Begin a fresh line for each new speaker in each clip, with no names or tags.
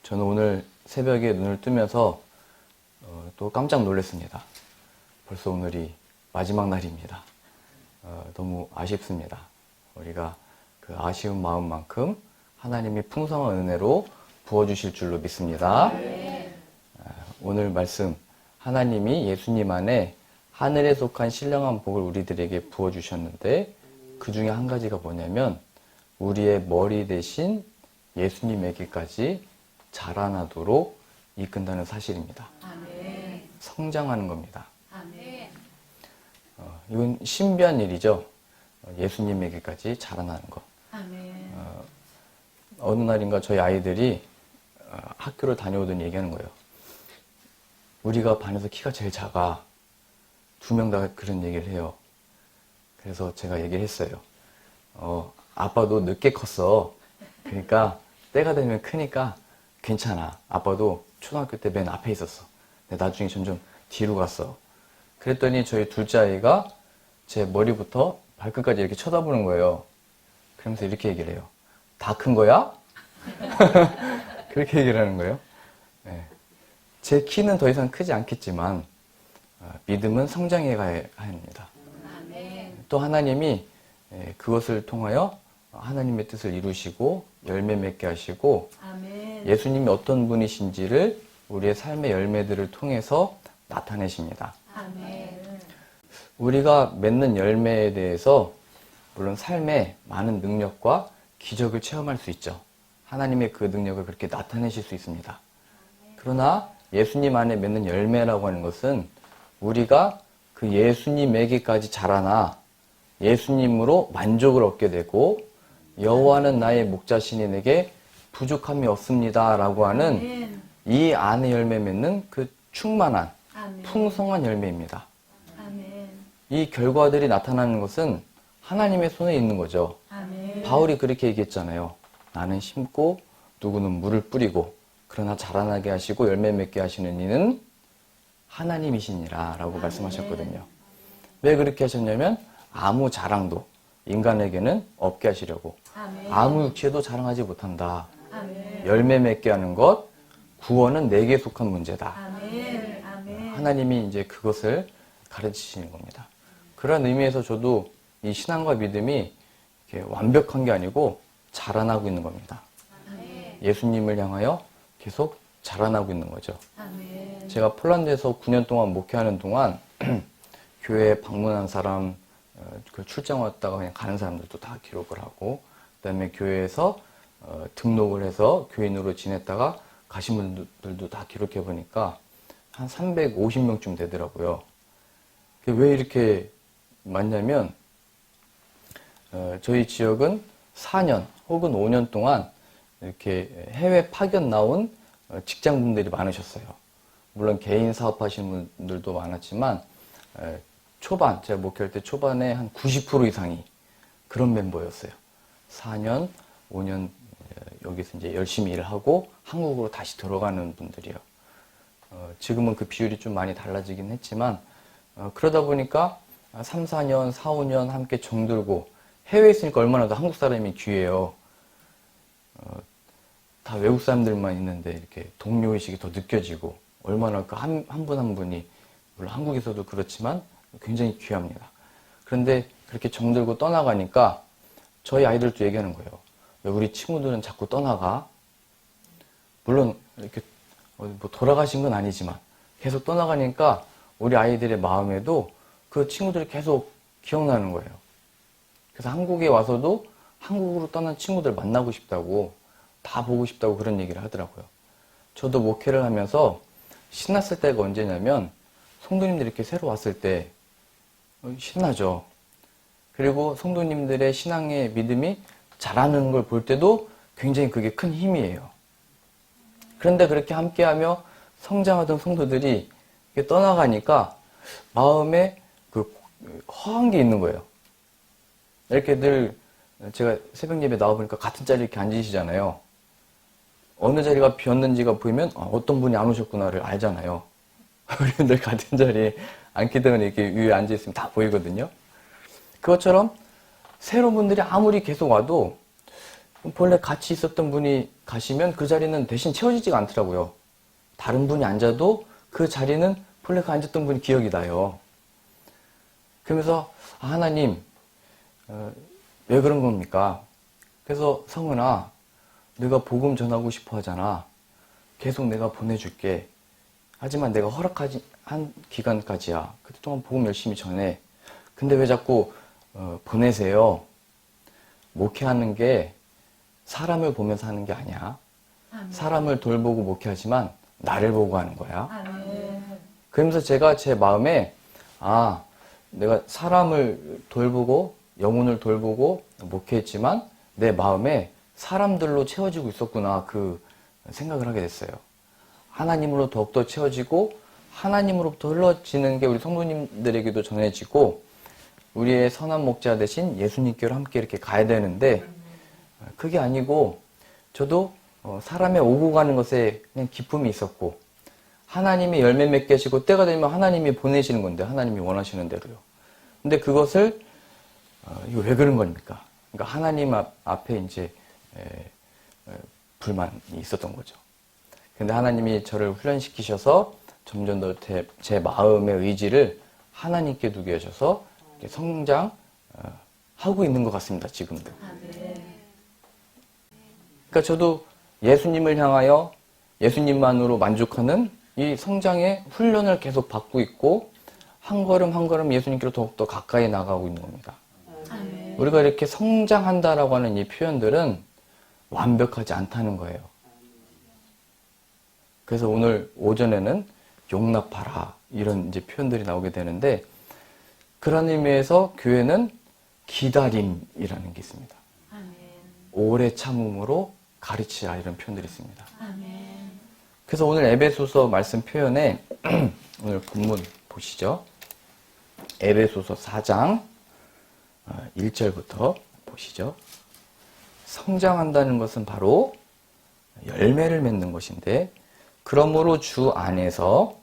저는 오늘 새벽에 눈을 뜨면서 또 깜짝 놀랐습니다. 벌써 오늘이 마지막 날입니다. 너무 아쉽습니다. 우리가 그 아쉬운 마음만큼 하나님이 풍성한 은혜로 부어주실 줄로 믿습니다. 오늘 말씀, 하나님이 예수님 안에 하늘에 속한 신령한 복을 우리들에게 부어주셨는데 그 중에 한 가지가 뭐냐면 우리의 머리 대신 예수님에게까지 자라나도록 이끈다는 사실입니다.
아멘.
성장하는 겁니다.
아멘.
이건 신비한 일이죠. 예수님에게까지 자라나는 것.
아멘.
어느 날인가 저희 아이들이 학교를 다녀오더니 얘기하는 거예요. 우리가 반에서 키가 제일 작아. 2명 다 그런 얘기를 해요. 그래서 제가 얘기를 했어요. 아빠도 늦게 컸어. 그러니까 때가 되면 크니까 괜찮아. 아빠도 초등학교 때 맨 앞에 있었어. 근데 나중에 점점 뒤로 갔어. 그랬더니 저희 둘째 아이가 제 머리부터 발끝까지 이렇게 쳐다보는 거예요. 그러면서 이렇게 얘기를 해요. 다 큰 거야? 그렇게 얘기를 하는 거예요. 네. 제 키는 더 이상 크지 않겠지만 믿음은 성장해 가야 합니다.
아멘.
또 하나님이 그것을 통하여 하나님의 뜻을 이루시고 열매 맺게 하시고
아멘.
예수님이 어떤 분이신지를 우리의 삶의 열매들을 통해서 나타내십니다.
아멘.
우리가 맺는 열매에 대해서 물론 삶에 많은 능력과 기적을 체험할 수 있죠. 하나님의 그 능력을 그렇게 나타내실 수 있습니다. 그러나 예수님 안에 맺는 열매라고 하는 것은 우리가 그 예수님에게까지 자라나 예수님으로 만족을 얻게 되고 여호와는 나의 목자시니 내게 부족함이 없습니다 라고 하는
아멘.
이 안에 열매 맺는 그 충만한
아멘.
풍성한 열매입니다.
아멘.
이 결과들이 나타나는 것은 하나님의 손에 있는 거죠.
아멘.
바울이 그렇게 얘기했잖아요. 나는 심고 누구는 물을 뿌리고 그러나 자라나게 하시고 열매 맺게 하시는 이는 하나님이시니라 라고 말씀하셨거든요. 왜 그렇게 하셨냐면 아무 자랑도 인간에게는 없게 하시려고.
아멘.
아무 육체도 자랑하지 못한다.
아멘.
열매 맺게 하는 것, 구원은 내게 속한 문제다.
아멘. 아멘.
하나님이 이제 그것을 가르치시는 겁니다. 그런 의미에서 저도 이 신앙과 믿음이 이렇게 완벽한 게 아니고 자라나고 있는 겁니다.
아멘.
예수님을 향하여 계속 자라나고 있는 거죠.
아멘.
제가 폴란드에서 9년 동안 목회하는 동안 교회에 방문한 사람, 그 출장 왔다가 그냥 가는 사람들도 다 기록을 하고 그다음에 교회에서 등록을 해서 교인으로 지냈다가 가신 분들도 다 기록해 보니까 한 350명쯤 되더라고요. 왜 이렇게 많냐면 저희 지역은 4년 혹은 5년 동안 이렇게 해외 파견 나온 직장분들이 많으셨어요. 물론 개인 사업하시는 분들도 많았지만 초반, 제가 목회할 때 초반에 한 90% 이상이 그런 멤버였어요. 4년, 5년 여기서 이제 열심히 일을 하고 한국으로 다시 들어가는 분들이요. 지금은 그 비율이 좀 많이 달라지긴 했지만 그러다 보니까 3, 4년, 4, 5년 함께 정들고 해외에 있으니까 얼마나 더 한국 사람이 귀해요. 다 외국 사람들만 있는데 이렇게 동료의식이 더 느껴지고 얼마나 그 한 분 한 분이 물론 한국에서도 그렇지만 굉장히 귀합니다. 그런데 그렇게 정들고 떠나가니까 저희 아이들도 얘기하는 거예요. 왜 우리 친구들은 자꾸 떠나가? 물론 이렇게 뭐 돌아가신 건 아니지만 계속 떠나가니까 우리 아이들의 마음에도 그 친구들이 계속 기억나는 거예요. 그래서 한국에 와서도 한국으로 떠난 친구들 만나고 싶다고 다 보고 싶다고 그런 얘기를 하더라고요. 저도 목회를 하면서 신났을 때가 언제냐면 성도님들이 이렇게 새로 왔을 때 신나죠. 그리고 성도님들의 신앙의 믿음이 자라는 걸 볼 때도 굉장히 그게 큰 힘이에요. 그런데 그렇게 함께하며 성장하던 성도들이 떠나가니까 마음에 그 허한 게 있는 거예요. 이렇게 늘 제가 새벽 예배 나와보니까 같은 자리에 이렇게 앉으시잖아요. 어느 자리가 비었는지가 보이면 어떤 분이 안 오셨구나를 알잖아요. 우리는 늘 같은 자리에 앉기 때문에 이렇게 위에 앉아있으면 다 보이거든요. 그것처럼 새로운 분들이 아무리 계속 와도 본래 같이 있었던 분이 가시면 그 자리는 대신 채워지지가 않더라고요. 다른 분이 앉아도 그 자리는 본래 그 앉았던 분이 기억이 나요. 그러면서 하나님 왜 그런 겁니까? 그래서 성은아, 네가 복음 전하고 싶어 하잖아. 계속 내가 보내줄게. 하지만 내가 허락하지 한 기간까지야. 그동안 복음 열심히 전해. 근데 왜 자꾸 보내세요? 목회하는 게 사람을 보면서 하는 게 아니야.
아멘.
사람을 돌보고 목회하지만 나를 보고 하는 거야.
아멘.
그러면서 제가 제 마음에 내가 사람을 돌보고 영혼을 돌보고 목회했지만 내 마음에 사람들로 채워지고 있었구나, 그 생각을 하게 됐어요. 하나님으로 더욱더 채워지고 하나님으로부터 흘러지는 게 우리 성도님들에게도 전해지고 우리의 선한 목자 대신 예수님께로 함께 이렇게 가야 되는데 그게 아니고 저도 사람의 오고 가는 것에 그냥 기쁨이 있었고 하나님이 열매 맺게 하시고 때가 되면 하나님이 보내시는 건데 하나님이 원하시는 대로요. 근데 그것을 이거 왜 그런 겁니까? 그러니까 하나님 앞에 이제 불만이 있었던 거죠. 근데 하나님이 저를 훈련시키셔서 점점 더 제 마음의 의지를 하나님께 두게 하셔서 성장하고 있는 것 같습니다, 지금도.
아멘.
그러니까 저도 예수님을 향하여 예수님만으로 만족하는 이 성장의 훈련을 계속 받고 있고 한 걸음 한 걸음 예수님께로 더욱더 가까이 나가고 있는 겁니다.
아멘.
우리가 이렇게 성장한다라고 하는 이 표현들은 완벽하지 않다는 거예요. 그래서 오늘 오전에는 용납하라 이런 이제 표현들이 나오게 되는데 그런 의미에서 교회는 기다림이라는 게 있습니다.
아멘.
오래 참음으로 가르치라 이런 표현들이 있습니다.
아멘.
그래서 오늘 에베소서 말씀 표현에 오늘 본문 보시죠. 에베소서 4장 1절부터 보시죠. 성장한다는 것은 바로 열매를 맺는 것인데 그러므로 주 안에서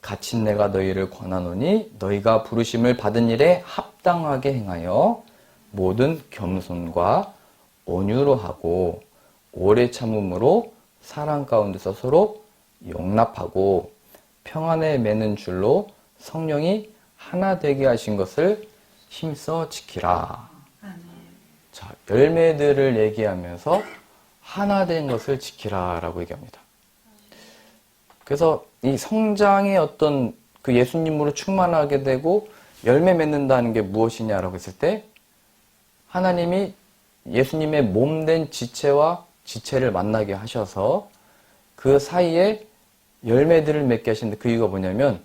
갇힌 내가 너희를 권하노니 너희가 부르심을 받은 일에 합당하게 행하여 모든 겸손과 온유로 하고 오래 참음으로 사랑 가운데서 서로 용납하고 평안에 매는 줄로 성령이 하나 되게 하신 것을 힘써 지키라.
아멘.
자, 열매들을 얘기하면서 하나 된 것을 지키라라고 얘기합니다. 그래서 이 성장의 어떤 그 예수님으로 충만하게 되고 열매 맺는다는 게 무엇이냐라고 했을 때 하나님이 예수님의 몸된 지체와 지체를 만나게 하셔서 그 사이에 열매들을 맺게 하시는데 그 이유가 뭐냐면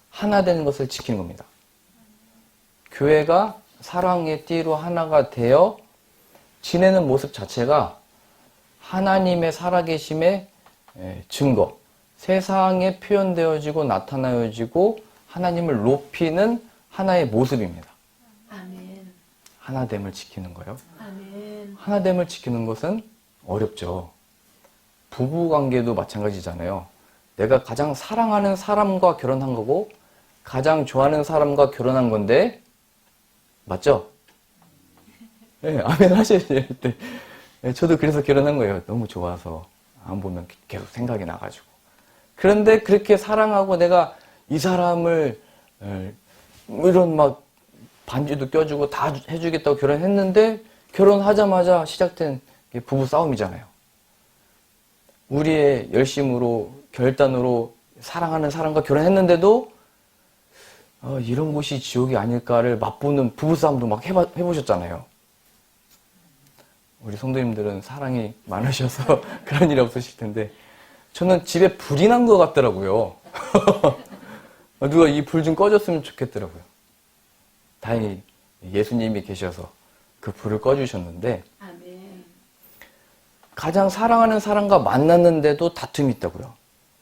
하나 되는 것을 지키는 겁니다. 교회가 사랑의 띠로 하나가 되어 지내는 모습 자체가 하나님의 살아계심의 증거, 세상에 표현되어지고 나타나여지고 하나님을 높이는 하나의 모습입니다.
아멘.
하나됨을 지키는 거예요.
아멘.
하나됨을 지키는 것은 어렵죠. 부부관계도 마찬가지잖아요. 내가 가장 사랑하는 사람과 결혼한 거고 가장 좋아하는 사람과 결혼한 건데 맞죠? 네, 아멘 하셔야 될 때. 네, 저도 그래서 결혼한 거예요. 너무 좋아서 안 보면 계속 생각이 나가지고. 그런데 그렇게 사랑하고 내가 이 사람을 이런 막 반지도 껴주고 다 해주겠다고 결혼했는데 결혼하자마자 시작된 게 부부 싸움이잖아요. 우리의 열심으로 결단으로 사랑하는 사람과 결혼했는데도 이런 곳이 지옥이 아닐까를 맛보는 부부싸움도 막 해보셨잖아요. 우리 성도님들은 사랑이 많으셔서 그런 일이 없으실 텐데 저는 집에 불이 난 것 같더라고요. 누가 이 불 좀 꺼줬으면 좋겠더라고요. 다행히 예수님이 계셔서 그 불을 꺼주셨는데
아멘.
가장 사랑하는 사람과 만났는데도 다툼이 있다고요.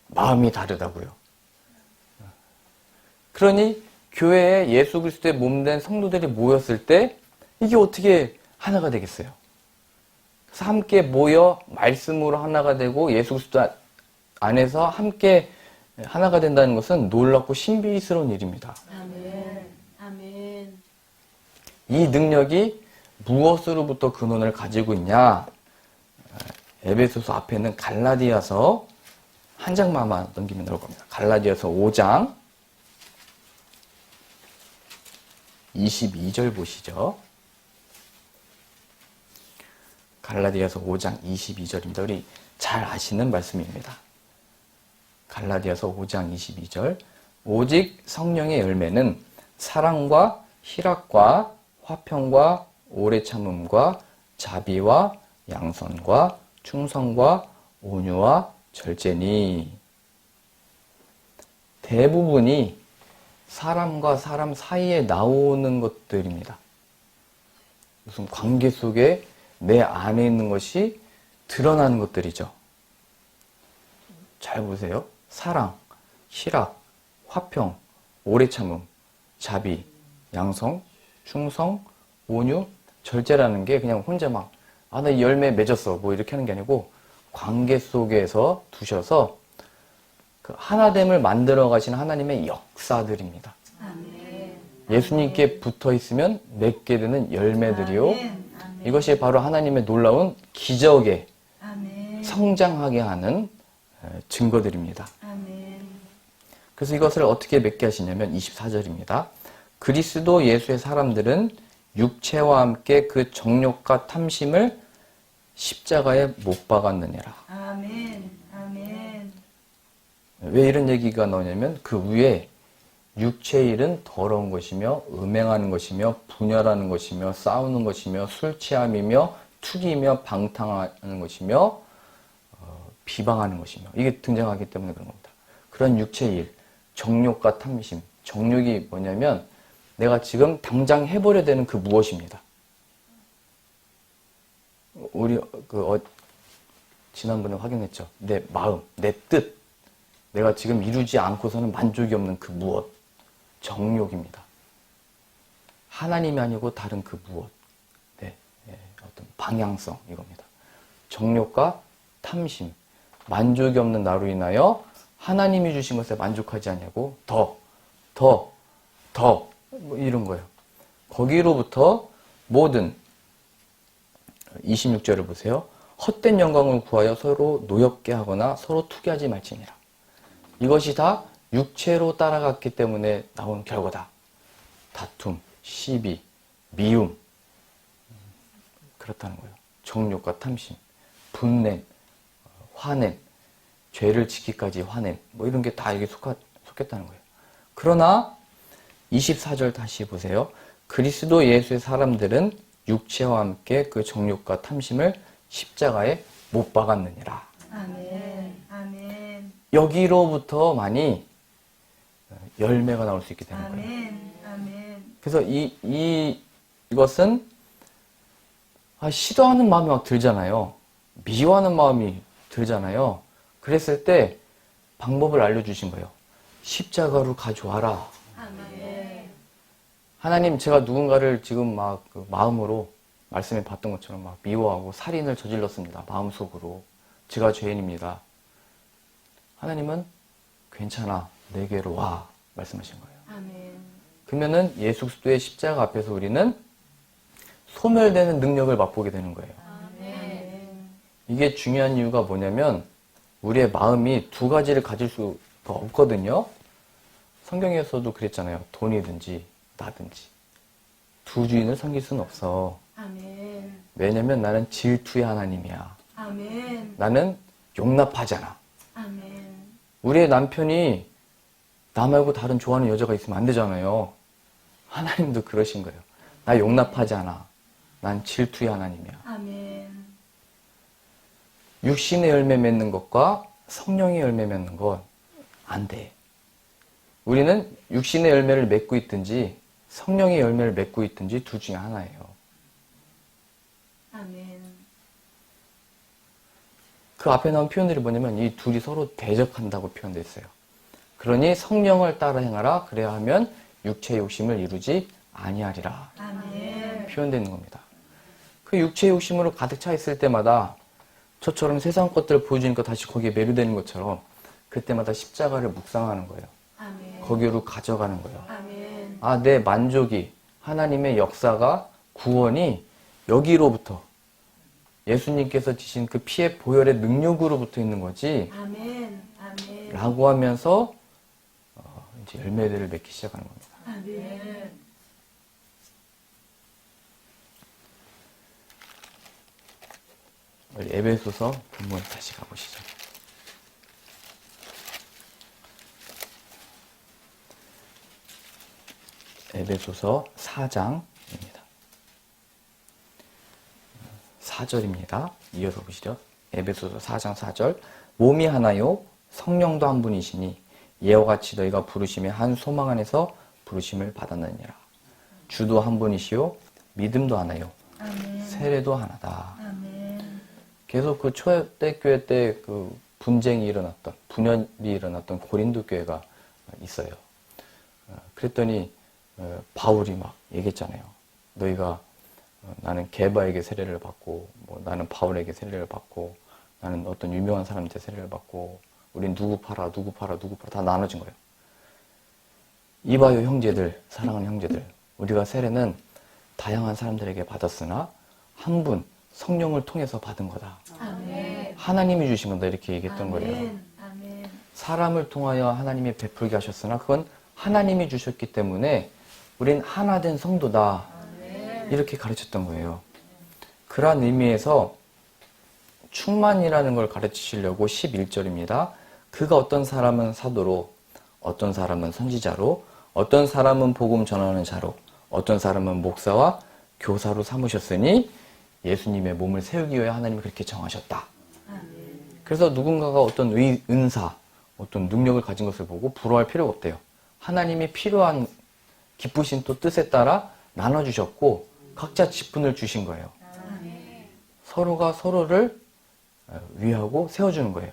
마음이 다르다고요. 그러니 교회에 예수 그리스도의 몸된 성도들이 모였을 때 이게 어떻게 하나가 되겠어요? 그래서 함께 모여 말씀으로 하나가 되고 예수 그리스도 안에서 함께 하나가 된다는 것은 놀랍고 신비스러운 일입니다.
아멘. 아멘.
이 능력이 무엇으로부터 근원을 가지고 있냐? 에베소서 앞에는 갈라디아서 한 장만 넘기면 나올 겁니다. 갈라디아서 5장 22절 보시죠. 갈라디아서 5장 22절입니다. 우리 잘 아시는 말씀입니다. 갈라디아서 5장 22절. 오직 성령의 열매는 사랑과 희락과 화평과 오래 참음과 자비와 양선과 충성과 온유와 절제니. 대부분이 사람과 사람 사이에 나오는 것들입니다. 무슨 관계 속에 내 안에 있는 것이 드러나는 것들이죠. 잘 보세요. 사랑, 희락, 화평, 오래 참음, 자비, 양성, 충성, 온유, 절제라는 게 그냥 혼자 막 나 이 열매 맺었어 뭐 이렇게 하는 게 아니고 관계 속에서 두셔서 그 하나됨을 만들어 가신 하나님의 역사들입니다.
아멘.
예수님께 붙어 있으면 맺게 되는 열매들이요.
아멘. 아멘.
이것이 바로 하나님의 놀라운 기적에
아멘.
성장하게 하는 증거들입니다.
아멘.
그래서 이것을 어떻게 맺게 하시냐면 24절입니다. 그리스도 예수의 사람들은 육체와 함께 그 정욕과 탐심을 십자가에 못 박았느니라.
아멘. 아멘.
왜 이런 얘기가 나오냐면 그 위에 육체의 일은 더러운 것이며 음행하는 것이며 분열하는 것이며 싸우는 것이며 술 취함이며 투기며 방탕하는 것이며 비방하는 것이며 이게 등장하기 때문에 그런 겁니다. 그런 육체의 일, 정욕과 탐심. 정욕이 뭐냐면 내가 지금 당장 해버려야 되는 그 무엇입니다. 우리 지난번에 확인했죠. 내 마음, 내 뜻. 내가 지금 이루지 않고서는 만족이 없는 그 무엇. 정욕입니다. 하나님이 아니고 다른 그 무엇. 네, 어떤 방향성 이겁니다. 정욕과 탐심. 만족이 없는 나로 인하여 하나님이 주신 것에 만족하지 않냐고 더 뭐 이런 거예요. 거기로부터 모든 26절을 보세요. 헛된 영광을 구하여 서로 노엽게 하거나 서로 투기하지 말지니라. 이것이 다 육체로 따라갔기 때문에 나온 결과다. 다툼, 시비, 미움. 그렇다는 거예요. 정욕과 탐심, 분냄, 화냄, 죄를 지키기까지 화냄. 뭐 이런 게 다 여기 속했다는 거예요. 그러나 24절 다시 보세요. 그리스도 예수의 사람들은 육체와 함께 그 정욕과 탐심을 십자가에 못 박았느니라.
아멘. 아멘.
여기로부터 많이 열매가 나올 수 있게 되는 거예요.
아멘. 아멘.
그래서 이것은 싫어하는 마음이 막 들잖아요. 미워하는 마음이 들잖아요. 그랬을 때 방법을 알려주신 거예요. 십자가로 가져와라.
아멘.
하나님, 제가 누군가를 지금 막 그 마음으로 말씀에 봤던 것처럼 막 미워하고 살인을 저질렀습니다. 마음속으로. 제가 죄인입니다. 하나님은 괜찮아. 내게로 와. 말씀하신 거예요.
아멘.
그러면은 예수 그리스도의 십자가 앞에서 우리는 소멸되는 능력을 맛보게 되는 거예요.
아멘.
이게 중요한 이유가 뭐냐면 우리의 마음이 두 가지를 가질 수가 없거든요. 성경에서도 그랬잖아요. 돈이든지 나든지. 두 주인을 섬길 수는 없어.
아멘.
왜냐면 나는 질투의 하나님이야.
아멘.
나는 용납하잖아.
아멘.
우리의 남편이 나 말고 다른 좋아하는 여자가 있으면 안 되잖아요. 하나님도 그러신 거예요. 나 용납하지 않아. 난 질투의 하나님이야.
아멘.
육신의 열매 맺는 것과 성령의 열매 맺는 건 안 돼. 우리는 육신의 열매를 맺고 있든지 성령의 열매를 맺고 있든지 둘 중에 하나예요.
아멘.
그 앞에 나온 표현들이 뭐냐면 이 둘이 서로 대적한다고 표현되어 있어요. 그러니 성령을 따라 행하라. 그래야 하면 육체의 욕심을 이루지 아니하리라.
아멘.
표현되는 겁니다. 그 육체의 욕심으로 가득 차 있을 때마다 저처럼 세상 것들을 보여주니까 다시 거기에 매료되는 것처럼 그때마다 십자가를 묵상하는 거예요.
아멘.
거기로 가져가는 거예요.
아멘.
내 만족이 하나님의 역사가 구원이 여기로부터 예수님께서 지신 그 피의 보혈의 능력으로 붙어 있는 거지.
아멘. 아멘.
라고 하면서 이제 열매들을 맺기 시작하는 겁니다.
아멘.
우리 에베소서 본문 다시 가보시죠. 에베소서 4장입니다. 4절입니다. 이어서 보시죠. 에베소서 4장 4절. 몸이 하나요 성령도 한 분이시니 이와 같이 너희가 부르심의 한 소망 안에서 부르심을 받았느니라. 주도 한 분이시요 믿음도 하나요
아멘.
세례도 하나다.
아멘.
계속 그 초대교회 때 그 분쟁이 일어났던, 분열이 일어났던 고린도 교회가 있어요. 그랬더니 바울이 막 얘기했잖아요. 너희가 나는 게바에게 세례를 받고, 뭐 나는 바울에게 세례를 받고, 나는 어떤 유명한 사람한테 세례를 받고, 우린 누구 팔아 다 나눠진 거예요. 이봐요 형제들, 사랑하는 형제들, 우리가 세례는 다양한 사람들에게 받았으나 한 분 성령을 통해서 받은 거다.
아멘.
하나님이 주신 건다 이렇게 얘기했던 거예요.
아멘. 아멘.
사람을 통하여 하나님이 베풀게 하셨으나 그건 하나님이 주셨기 때문에 우린 하나 된 성도다. 이렇게 가르쳤던 거예요. 그러한 의미에서 충만이라는 걸 가르치시려고 11절입니다. 그가 어떤 사람은 사도로, 어떤 사람은 선지자로, 어떤 사람은 복음 전하는 자로, 어떤 사람은 목사와 교사로 삼으셨으니 예수님의 몸을 세우기 위해 하나님이 그렇게 정하셨다. 그래서 누군가가 어떤 은사, 어떤 능력을 가진 것을 보고 부러워할 필요가 없대요. 하나님이 필요한 기쁘신 또 뜻에 따라 나눠주셨고 각자 직분을 주신 거예요. 서로가 서로를 위하고 세워주는 거예요.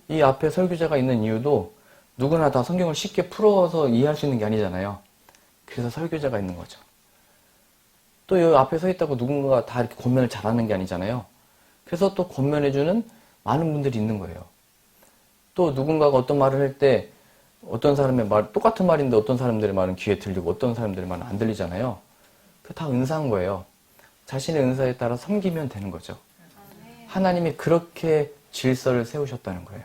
이 앞에 설교자가 있는 이유도 누구나 다 성경을 쉽게 풀어서 이해할 수 있는 게 아니잖아요. 그래서 설교자가 있는 거죠. 또 여기 앞에 서 있다고 누군가가 다 이렇게 권면을 잘하는 게 아니잖아요. 그래서 또 권면해주는 많은 분들이 있는 거예요. 또 누군가가 어떤 말을 할 때 어떤 사람의 말, 똑같은 말인데 어떤 사람들의 말은 귀에 들리고 어떤 사람들의 말은 안 들리잖아요. 그게 다 은사인 거예요. 자신의 은사에 따라 섬기면 되는 거죠. 하나님이 그렇게 질서를 세우셨다는 거예요.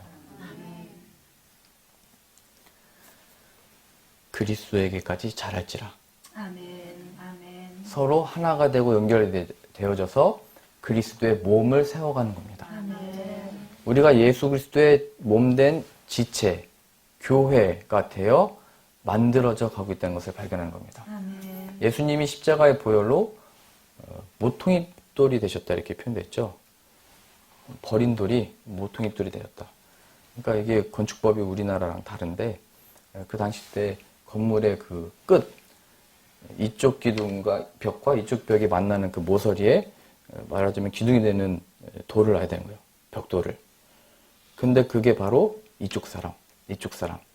그리스도에게까지 자랄지라.
아멘. 아멘.
서로 하나가 되고 연결되어져서 그리스도의 몸을 세워가는 겁니다.
아멘.
우리가 예수 그리스도의 몸된 지체, 교회가 되어 만들어져 가고 있다는 것을 발견하는 겁니다.
아멘.
예수님이 십자가의 보혈로 모퉁이 돌이 되셨다 이렇게 표현됐죠. 버린 돌이 모퉁이 돌이 되었다. 그러니까 이게 건축법이 우리나라랑 다른데 그 당시 때 건물의 그 끝, 이쪽 기둥과 벽과 이쪽 벽이 만나는 그 모서리에 말하자면 기둥이 되는 돌을 놔야 되는 거예요. 벽돌을. 근데 그게 바로 이쪽 사람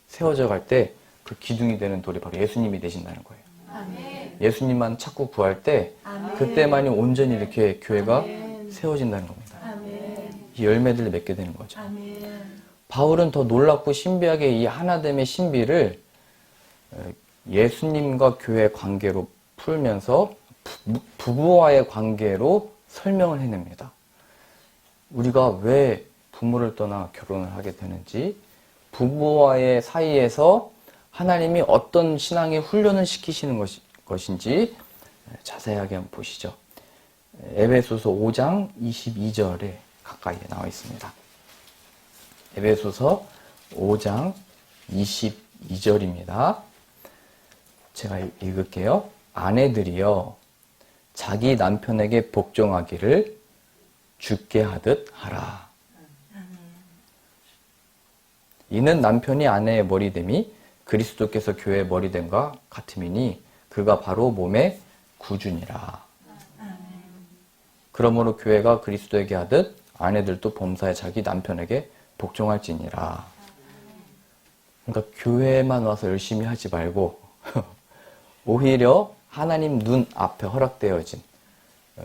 세워져 갈 때 그 기둥이 되는 돌이 바로 예수님이 되신다는 거예요.
아멘.
예수님만 찾고 구할 때
아멘.
그때만이 온전히 이렇게 교회가
아멘.
세워진다는 겁니다.
아멘.
이 열매들을 맺게 되는 거죠.
아멘.
바울은 더 놀랍고 신비하게 이 하나됨의 신비를 예수님과 교회의 관계로 풀면서 부부와의 관계로 설명을 해냅니다. 우리가 왜 부모를 떠나 결혼을 하게 되는지, 부부와의 사이에서 하나님이 어떤 신앙의 훈련을 시키시는 것인지 자세하게 한번 보시죠. 에베소서 5장 22절에 가까이에 나와 있습니다. 에베소서 5장 22절입니다. 제가 읽을게요. 아내들이여 자기 남편에게 복종하기를 주께 하듯 하라. 이는 남편이 아내의 머리됨이 그리스도께서 교회의 머리됨과 같음이니 그가 바로 몸의 구주니라. 그러므로 교회가 그리스도에게 하듯 아내들도 범사에 자기 남편에게 복종할지니라. 그러니까 교회에만 와서 열심히 하지 말고 오히려 하나님 눈 앞에 허락되어진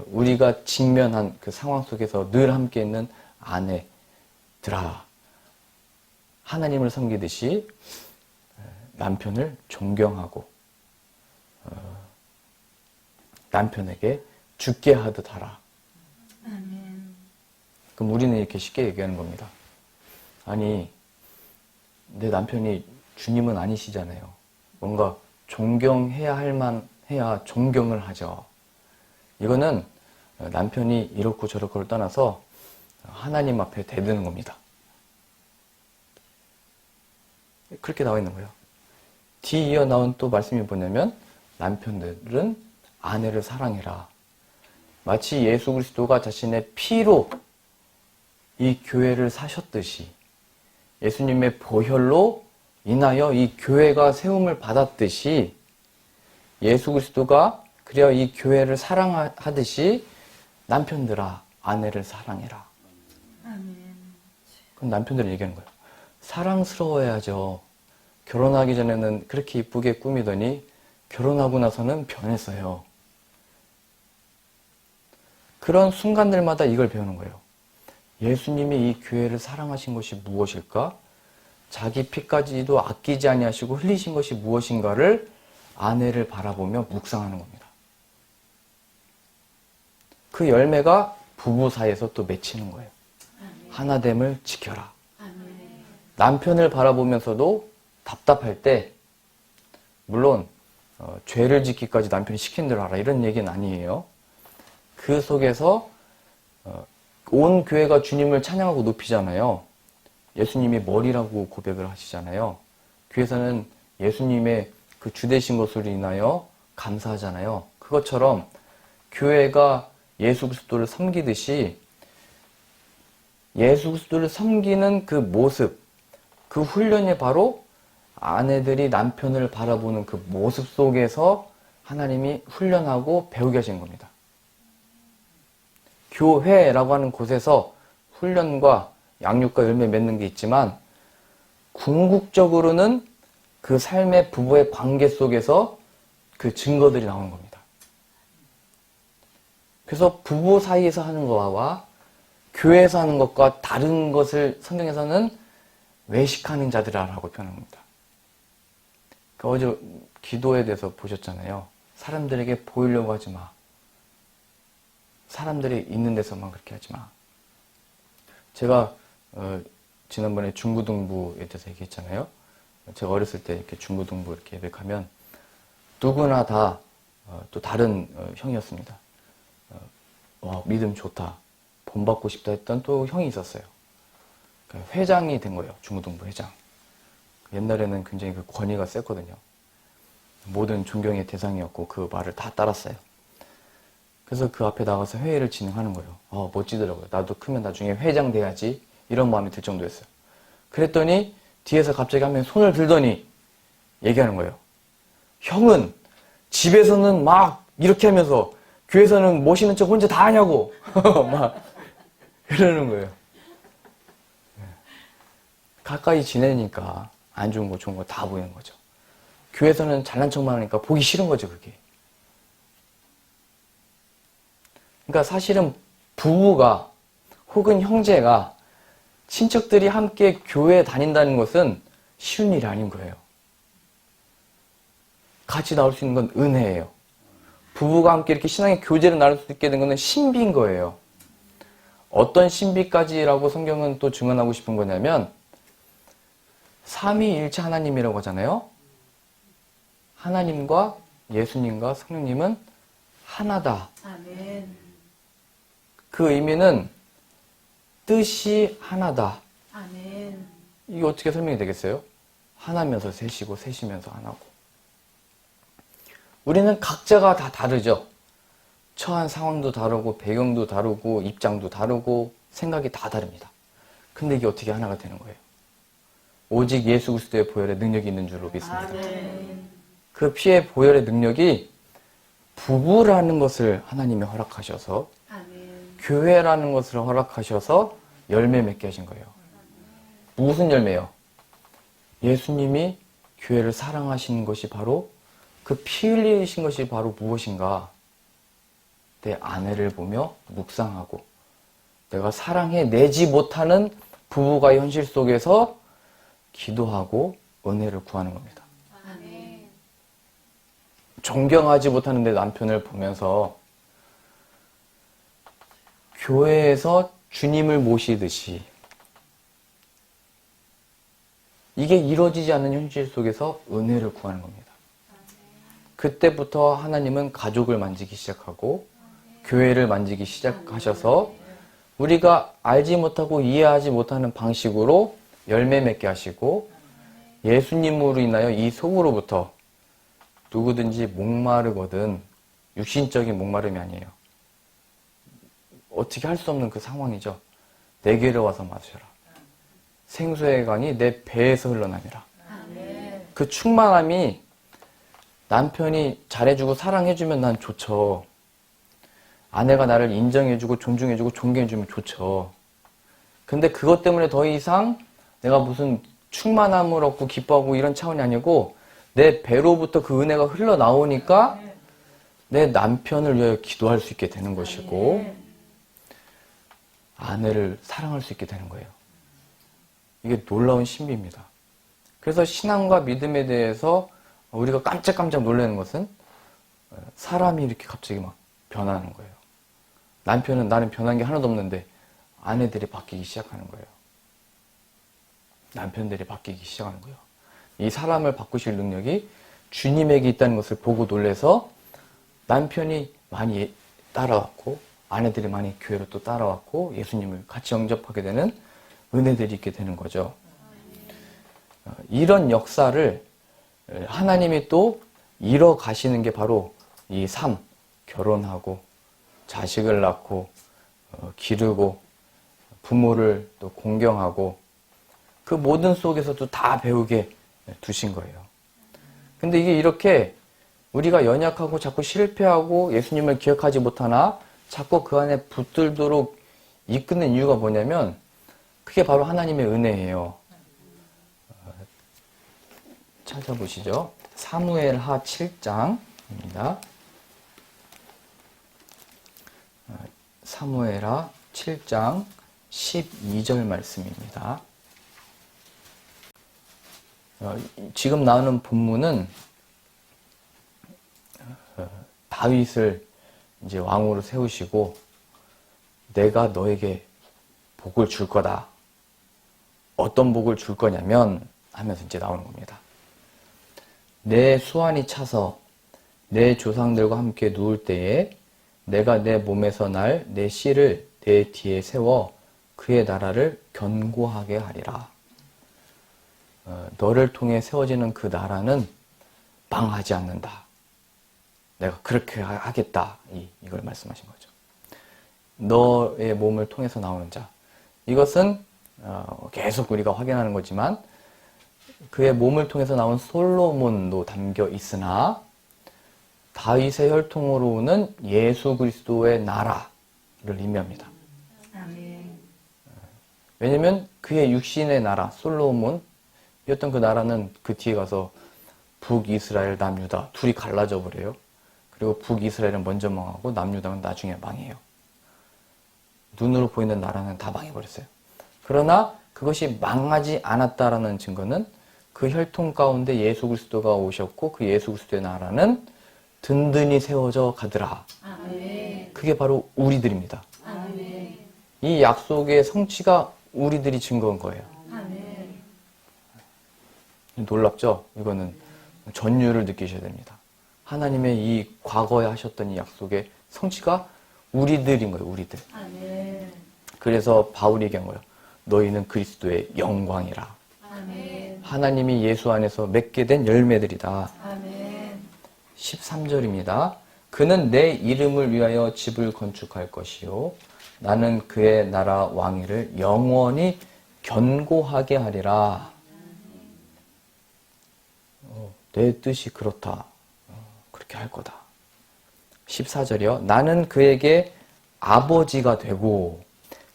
우리가 직면한 그 상황 속에서 늘 함께 있는 아내들아, 하나님을 섬기듯이 남편을 존경하고 남편에게 주께 하듯 하라.
아멘.
그럼 우리는 이렇게 쉽게 얘기하는 겁니다. 아니, 내 남편이 주님은 아니시잖아요. 뭔가 존경해야 할 만해야 존경을 하죠. 이거는 남편이 이렇고 저렇고를 떠나서 하나님 앞에 대드는 겁니다. 그렇게 나와 있는 거예요. 뒤이어 나온 또 말씀이 뭐냐면 남편들은 아내를 사랑해라. 마치 예수 그리스도가 자신의 피로 이 교회를 사셨듯이 예수님의 보혈로 인하여 이 교회가 세움을 받았듯이 예수 그리스도가 그래야 이 교회를 사랑하듯이 남편들아 아내를 사랑해라.
아멘.
그럼 남편들은 얘기하는 거예요. 사랑스러워야죠. 결혼하기 전에는 그렇게 이쁘게 꾸미더니 결혼하고 나서는 변했어요. 그런 순간들마다 이걸 배우는 거예요. 예수님이 이 교회를 사랑하신 것이 무엇일까? 자기 피까지도 아끼지 아니하시고 흘리신 것이 무엇인가를 아내를 바라보며 묵상하는 겁니다. 그 열매가 부부 사이에서 또 맺히는 거예요. 하나됨을 지켜라. 남편을 바라보면서도 답답할 때 물론 죄를 짓기까지 남편이 시킨 대로 하라 이런 얘기는 아니에요. 그 속에서 온 교회가 주님을 찬양하고 높이잖아요. 예수님이 머리라고 고백을 하시잖아요. 교회에서는 예수님의 그 주되신 것으로 인하여 감사하잖아요. 그것처럼 교회가 예수 그리스도를 섬기듯이 예수 그리스도를 섬기는 그 모습, 그 훈련이 바로 아내들이 남편을 바라보는 그 모습 속에서 하나님이 훈련하고 배우게 하신 겁니다. 교회라고 하는 곳에서 훈련과 양육과 열매 맺는 게 있지만 궁극적으로는 그 삶의 부부의 관계 속에서 그 증거들이 나오는 겁니다. 그래서 부부 사이에서 하는 것과 교회에서 하는 것과 다른 것을 성경에서는 외식하는 자들이라고 표현합니다. 어제 기도에 대해서 보셨잖아요. 사람들에게 보이려고 하지 마. 사람들이 있는 데서만 그렇게 하지 마. 제가 지난번에 중고등부에 대해서 얘기했잖아요. 제가 어렸을 때 이렇게 중고등부 이렇게 예배하면 누구나 다 또 다른 형이었습니다. 믿음 좋다. 본받고 싶다 했던 또 형이 있었어요. 회장이 된 거예요. 중고등부 회장. 옛날에는 굉장히 그 권위가 셌거든요. 모든 존경의 대상이었고 그 말을 다 따랐어요. 그래서 그 앞에 나가서 회의를 진행하는 거예요. 멋지더라고요. 나도 크면 나중에 회장 돼야지. 이런 마음이 들 정도였어요. 그랬더니 뒤에서 갑자기 한 명이 손을 들더니 얘기하는 거예요. 형은 집에서는 막 이렇게 하면서 교회에서는 멋있는 척 혼자 다 하냐고. 막 이러는 거예요. 가까이 지내니까 안 좋은 거 좋은 거 다 보이는 거죠. 교회에서는 잘난 척만 하니까 보기 싫은 거죠, 그게. 그러니까 사실은 부부가 혹은 형제가 친척들이 함께 교회에 다닌다는 것은 쉬운 일이 아닌 거예요. 같이 나올 수 있는 건 은혜예요. 부부가 함께 이렇게 신앙의 교제를 나눌 수 있게 된 것은 신비인 거예요. 어떤 신비까지라고 성경은 또 증언하고 싶은 거냐면 삼위일체 하나님이라고 하잖아요. 하나님과 예수님과 성령님은 하나다.
아멘.
그 의미는 뜻이 하나다.
아멘.
이게 어떻게 설명이 되겠어요? 하나면서 셋이고 셋이면서 하나고. 우리는 각자가 다 다르죠. 처한 상황도 다르고 배경도 다르고 입장도 다르고 생각이 다 다릅니다. 근데 이게 어떻게 하나가 되는 거예요? 오직 예수 그리스도의 보혈의 능력이 있는 줄로 믿습니다.
아멘.
그 피의 보혈의 능력이 부부라는 것을 하나님이 허락하셔서
아멘.
교회라는 것을 허락하셔서 열매 맺게 하신 거예요. 무슨 열매요? 예수님이 교회를 사랑하시는 것이 바로 그 피 흘리신 것이 바로 무엇인가? 내 아내를 보며 묵상하고 내가 사랑해내지 못하는 부부가의 현실 속에서 기도하고 은혜를 구하는 겁니다.
아멘.
존경하지 못하는 내 남편을 보면서 교회에서 주님을 모시듯이 이게 이루어지지 않는 현실 속에서 은혜를 구하는 겁니다. 그때부터 하나님은 가족을 만지기 시작하고 교회를 만지기 시작하셔서 우리가 알지 못하고 이해하지 못하는 방식으로 열매 맺게 하시고 예수님으로 인하여 이 속으로부터 누구든지 목마르거든 육신적인 목마름이 아니에요. 어떻게 할 수 없는 그 상황이죠. 내게로 와서 마셔라. 생수의 강이 내 배에서 흘러나니라. 그 충만함이 남편이 잘해주고 사랑해주면 난 좋죠. 아내가 나를 인정해주고 존중해주고 존경해주면 좋죠. 근데 그것 때문에 더 이상 내가 무슨 충만함을 얻고 기뻐하고 이런 차원이 아니고 내 배로부터 그 은혜가 흘러나오니까 내 남편을 위하여 기도할 수 있게 되는 것이고 아내를 사랑할 수 있게 되는 거예요. 이게 놀라운 신비입니다. 그래서 신앙과 믿음에 대해서 우리가 깜짝깜짝 놀라는 것은 사람이 이렇게 갑자기 막 변하는 거예요. 남편은 나는 변한 게 하나도 없는데 아내들이 바뀌기 시작하는 거예요. 남편들이 바뀌기 시작하는 거예요. 이 사람을 바꾸실 능력이 주님에게 있다는 것을 보고 놀라서 남편이 많이 따라왔고 아내들이 많이 교회로 또 따라왔고 예수님을 같이 영접하게 되는 은혜들이 있게 되는 거죠. 이런 역사를 하나님이 또 이뤄 가시는 게 바로 이 삶, 결혼하고 자식을 낳고 기르고 부모를 또 공경하고 그 모든 속에서도 다 배우게 두신 거예요. 근데 이게 이렇게 우리가 연약하고 자꾸 실패하고 예수님을 기억하지 못하나 자꾸 그 안에 붙들도록 이끄는 이유가 뭐냐면 그게 바로 하나님의 은혜예요. 찾아보시죠. 사무엘하 7장입니다. 사무엘하 7장 12절 말씀입니다. 지금 나오는 본문은 다윗을 이제 왕으로 세우시고 내가 너에게 복을 줄 거다. 어떤 복을 줄 거냐면 하면서 이제 나오는 겁니다. 내 수완이 차서 내 조상들과 함께 누울 때에 내가 내 몸에서 날 내 씨를 내 뒤에 세워 그의 나라를 견고하게 하리라. 너를 통해 세워지는 그 나라는 망하지 않는다. 내가 그렇게 하겠다. 이걸 말씀하신 거죠. 너의 몸을 통해서 나오는 자. 이것은 계속 우리가 확인하는 거지만 그의 몸을 통해서 나온 솔로몬도 담겨 있으나 다윗의 혈통으로 오는 예수 그리스도의 나라를 의미합니다. 왜냐면 그의 육신의 나라 솔로몬이었던 그 나라는 그 뒤에 가서 북이스라엘 남유다 둘이 갈라져 버려요. 그리고 북이스라엘은 먼저 망하고 남유다는 나중에 망해요. 눈으로 보이는 나라는 다 망해버렸어요. 그러나 그것이 망하지 않았다라는 증거는 그 혈통 가운데 예수 그리스도가 오셨고 그 예수 그리스도의 나라는 든든히 세워져 가더라.
아멘.
그게 바로 우리들입니다.
아멘.
이 약속의 성취가 우리들이 증거인 거예요.
아멘.
놀랍죠? 이거는 전율을 느끼셔야 됩니다. 하나님의 이 과거에 하셨던 이 약속의 성취가 우리들인 거예요. 우리들.
아멘.
그래서 바울이 얘기한 거예요. 너희는 그리스도의 영광이라.
아멘.
하나님이 예수 안에서 맺게 된 열매들이다.
아멘.
13절입니다. 그는 내 이름을 위하여 집을 건축할 것이요 나는 그의 나라 왕위를 영원히 견고하게 하리라. 내 뜻이 그렇다. 그렇게 할 거다. 14절이요. 나는 그에게 아버지가 되고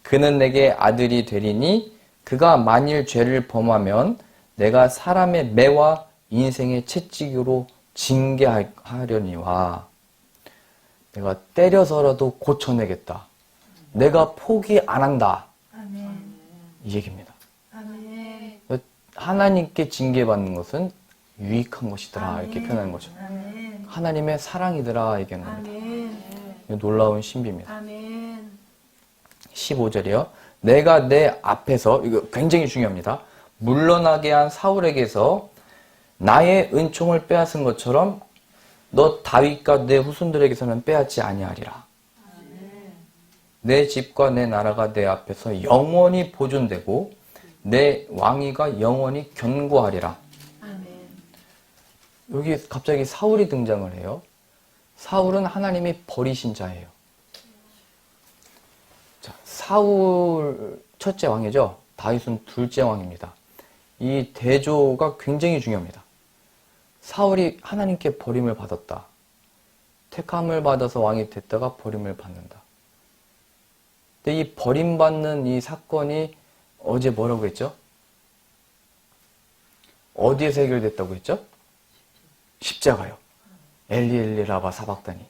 그는 내게 아들이 되리니 그가 만일 죄를 범하면 내가 사람의 매와 인생의 채찍으로 징계하려니와 내가 때려서라도 고쳐내겠다. 내가 포기 안 한다.
아멘.
이 얘기입니다.
아멘.
하나님께 징계받는 것은 유익한 것이더라. 이렇게 표현하는 거죠.
아멘.
하나님의 사랑이더라. 얘기하는 겁니다.
아멘.
놀라운 신비입니다.
아멘.
15절이요. 내가 내 앞에서, 이거 굉장히 중요합니다. 물러나게 한 사울에게서 나의 은총을 빼앗은 것처럼 너 다윗과 내 후손들에게서는 빼앗지 아니하리라. 내 집과 내 나라가 내 앞에서 영원히 보존되고 내 왕위가 영원히 견고하리라.
아멘.
여기 갑자기 사울이 등장을 해요. 사울은 하나님이 버리신 자예요. 자, 사울 첫째 왕이죠. 다윗은 둘째 왕입니다. 이 대조가 굉장히 중요합니다. 사울이 하나님께 버림을 받았다. 택함을 받아서 왕이 됐다가 버림을 받는다. 근데 이 버림받는 이 사건이 어제 뭐라고 했죠? 어디에서 해결됐다고 했죠? 십자가요. 엘리 엘리 라바 사박다니.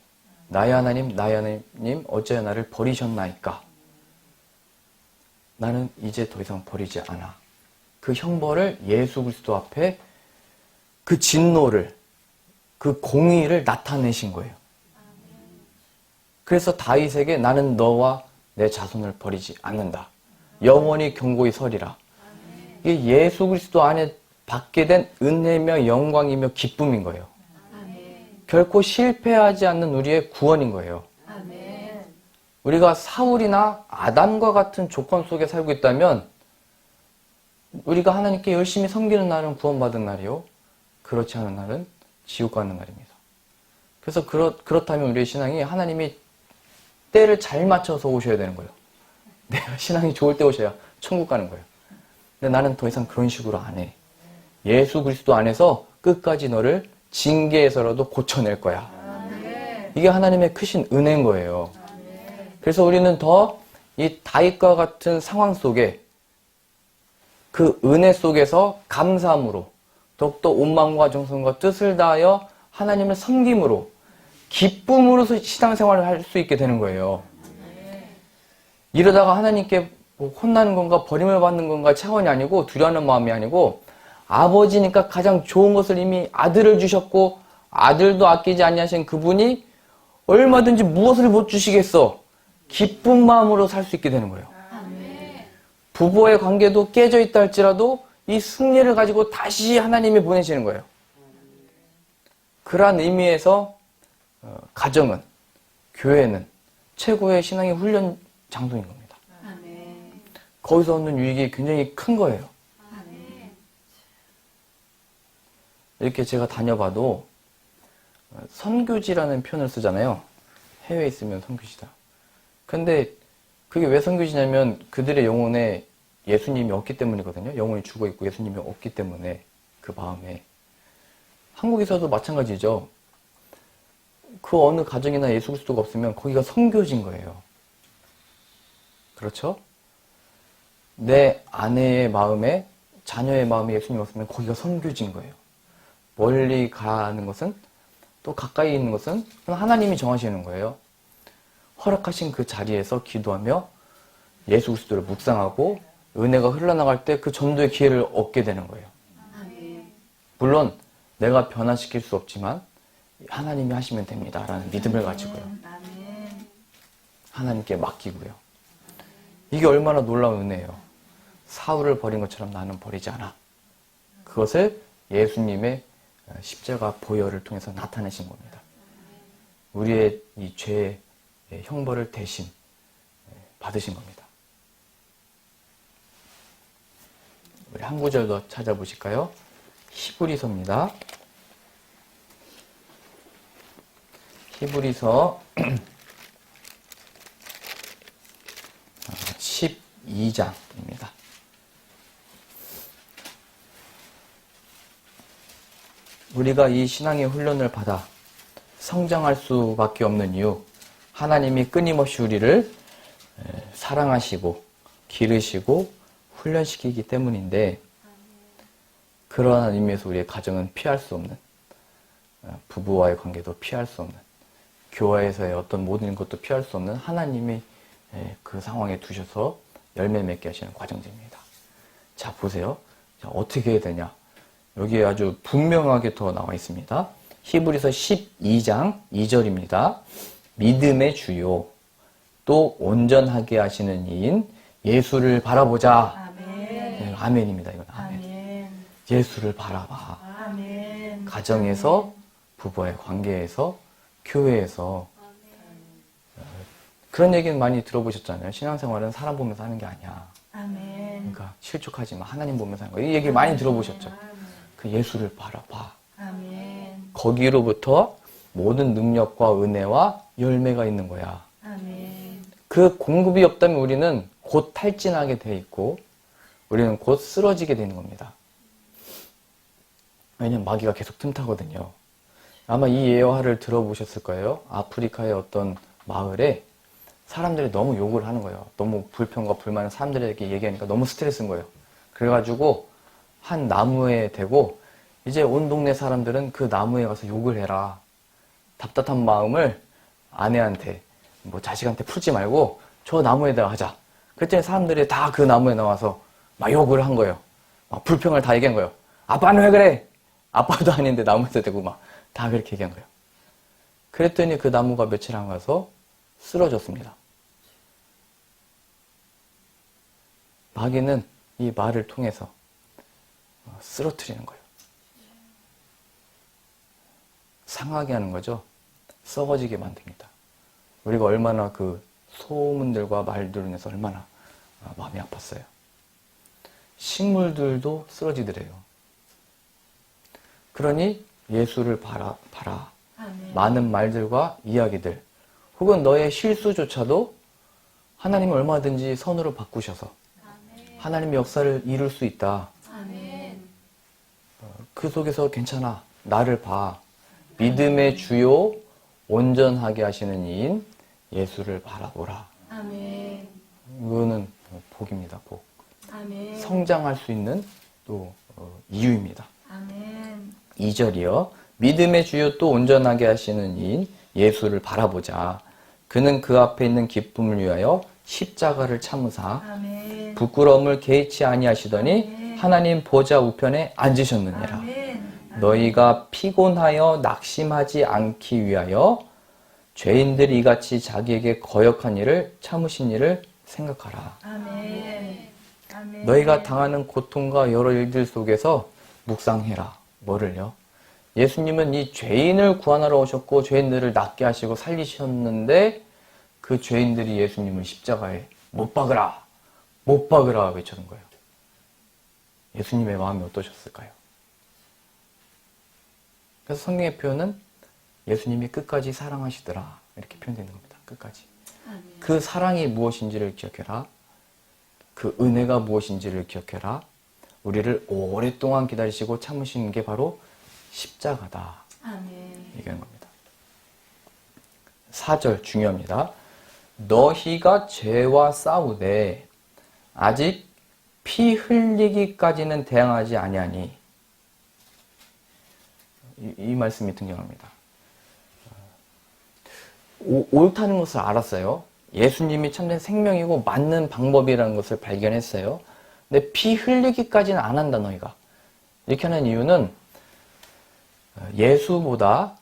나의 하나님 어찌하여 나를 버리셨나이까. 나는 이제 더 이상 버리지 않아. 그 형벌을 예수 그리스도 앞에 그 진노를, 그 공의를 나타내신 거예요. 그래서 다윗에게 나는 너와 내 자손을 버리지 않는다. 영원히 견고히 서리라. 이게 예수 그리스도 안에 받게 된 은혜며 영광이며 기쁨인 거예요. 결코 실패하지 않는 우리의 구원인 거예요.
아멘.
우리가 사울이나 아담과 같은 조건 속에 살고 있다면 우리가 하나님께 열심히 섬기는 날은 구원받은 날이요. 그렇지 않은 날은 지옥 가는 날입니다. 그래서 그렇다면 우리의 신앙이 하나님이 때를 잘 맞춰서 오셔야 되는 거예요. 내가 신앙이 좋을 때 오셔야 천국 가는 거예요. 근데 나는 더 이상 그런 식으로 안 해. 예수 그리스도 안에서 끝까지 너를 징계에서라도 고쳐낼 거야.
아멘.
이게 하나님의 크신 은혜인 거예요. 그래서 우리는 더 이 다윗과 같은 상황 속에 그 은혜 속에서 감사함으로 더욱더 온 마음과 정성과 뜻을 다하여 하나님을 섬김으로 기쁨으로 신앙생활을 할 수 있게 되는 거예요. 이러다가 하나님께 뭐 혼나는 건가 버림을 받는 건가 차원이 아니고 두려워하는 마음이 아니고 아버지니까 가장 좋은 것을 이미 아들을 주셨고 아들도 아끼지 아니하신 그분이 얼마든지 무엇을 못 주시겠어. 기쁜 마음으로 살 수 있게 되는 거예요. 부부의 관계도 깨져 있다 할지라도 이 승리를 가지고 다시 하나님이 보내시는 거예요. 그러한 의미에서 가정은, 교회는 최고의 신앙의 훈련 장소인 겁니다.
아멘.
거기서 얻는 유익이 굉장히 큰 거예요.
아멘.
이렇게 제가 다녀봐도 선교지라는 표현을 쓰잖아요. 해외에 있으면 선교지다. 근데 그게 왜 선교지냐면 그들의 영혼에 예수님이 없기 때문이거든요. 영혼이 죽어있고 예수님이 없기 때문에 그 마음에. 한국에서도 마찬가지죠. 그 어느 가정이나 예수 그리스도가 없으면 거기가 선교지인 거예요. 그렇죠? 내 아내의 마음에, 자녀의 마음에 예수님이 없으면 거기가 선교지인 거예요. 멀리 가는 것은, 또 가까이 있는 것은 하나님이 정하시는 거예요. 허락하신 그 자리에서 기도하며 예수 그리스도를 묵상하고 은혜가 흘러나갈 때 그 전도의 기회를 얻게 되는 거예요.
아멘.
물론 내가 변화시킬 수 없지만 하나님이 하시면 됩니다. 라는 믿음을 가지고요.
아멘.
하나님께 맡기고요. 이게 얼마나 놀라운 은혜예요. 사울을 버린 것처럼 나는 버리지 않아. 그것을 예수님의 십자가 보혈을 통해서 나타내신 겁니다. 우리의 이 죄의 형벌을 대신 받으신 겁니다. 우리 한 구절 더 찾아보실까요? 히브리서입니다. 히브리서 12장입니다. 우리가 이 신앙의 훈련을 받아 성장할 수밖에 없는 이유, 하나님이 끊임없이 우리를 사랑하시고 기르시고 훈련시키기 때문인데, 그러한 의미에서 우리의 가정은 피할 수 없는, 부부와의 관계도 피할 수 없는, 교회에서의 어떤 모든 것도 피할 수 없는 하나님이 그 상황에 두셔서 열매 맺게 하시는 과정입니다. 자, 보세요. 자, 어떻게 해야 되냐? 여기에 아주 분명하게 더 나와 있습니다. 히브리서 12장 2절입니다. 믿음의 주요, 또 온전하게 하시는 이인 예수를 바라보자.
아멘.
네, 아멘입니다. 이건 아멘.
아멘.
예수를 바라봐.
아멘.
가정에서, 부부의 관계에서, 교회에서. 그런 얘기는 많이 들어보셨잖아요. 신앙생활은 사람 보면서 하는 게 아니야.
아멘.
그러니까 실족하지 마. 하나님 보면서 하는 거야. 이 얘기 많이 들어보셨죠. 그 예수를 바라봐.
아멘.
거기로부터 모든 능력과 은혜와 열매가 있는 거야.
아멘.
그 공급이 없다면 우리는 곧 탈진하게 돼 있고 우리는 곧 쓰러지게 되는 겁니다. 왜냐면 마귀가 계속 틈타거든요. 아마 이 예화를 들어보셨을 거예요. 아프리카의 어떤 마을에 사람들이 너무 욕을 하는 거예요. 너무 불평과 불만을 사람들에게 얘기하니까 너무 스트레스인 거예요. 그래가지고 한 나무에 대고 이제 온 동네 사람들은 그 나무에 가서 욕을 해라. 답답한 마음을 아내한테 뭐 자식한테 풀지 말고 저 나무에다가 하자. 그랬더니 사람들이 다 그 나무에 나와서 막 욕을 한 거예요. 막 불평을 다 얘기한 거예요. 아빠는 왜 그래? 아빠도 아닌데 나무에다 대고 막 다 그렇게 얘기한 거예요. 그랬더니 그 나무가 며칠 안 가서 쓰러졌습니다. 마귀는 이 말을 통해서 쓰러뜨리는 거예요. 상하게 하는 거죠. 썩어지게 만듭니다. 우리가 얼마나 그 소문들과 말들로 인해서 얼마나 마음이 아팠어요. 식물들도 쓰러지더래요. 그러니 예수를 봐라.
아멘.
많은 말들과 이야기들 혹은 너의 실수조차도 하나님이 얼마든지 선으로 바꾸셔서 하나님의 역사를 이룰 수 있다.
아멘.
그 속에서 괜찮아. 나를 봐. 믿음의 주요 온전하게 하시는 이인 예수를 바라보라.
아멘.
이거는 복입니다. 복.
아멘.
성장할 수 있는 또 이유입니다.
아멘.
2절이요. 믿음의 주요 또 온전하게 하시는 이인 예수를 바라보자. 그는 그 앞에 있는 기쁨을 위하여 십자가를 참으사
아멘.
부끄러움을 개의치 아니하시더니 하나님 보좌 우편에 앉으셨느니라.
아멘.
너희가 피곤하여 낙심하지 않기 위하여 죄인들이 이같이 자기에게 거역한 일을 참으신 일을 생각하라.
아멘. 아멘.
너희가 당하는 고통과 여러 일들 속에서 묵상해라. 뭐를요? 예수님은 이 죄인을 구원하러 오셨고 죄인들을 낫게 하시고 살리셨는데 그 죄인들이 예수님을 십자가에 못 박으라. 못 박으라 외쳐는 거예요. 예수님의 마음이 어떠셨을까요? 그래서 성경의 표현은 예수님이 끝까지 사랑하시더라. 이렇게 표현되는 겁니다. 끝까지.
아멘.
그 사랑이 무엇인지를 기억해라. 그 은혜가 무엇인지를 기억해라. 우리를 오랫동안 기다리시고 참으시는 게 바로 십자가다.
아멘.
얘기하는 겁니다. 4절 중요합니다. 너희가 죄와 싸우되 아직 피 흘리기까지는 대항하지 아니하니. 이 말씀이 등장합니다. 옳다는 것을 알았어요. 예수님이 참된 생명이고 맞는 방법이라는 것을 발견했어요. 근데 피 흘리기까지는 안 한다 너희가. 이렇게 하는 이유는 예수보다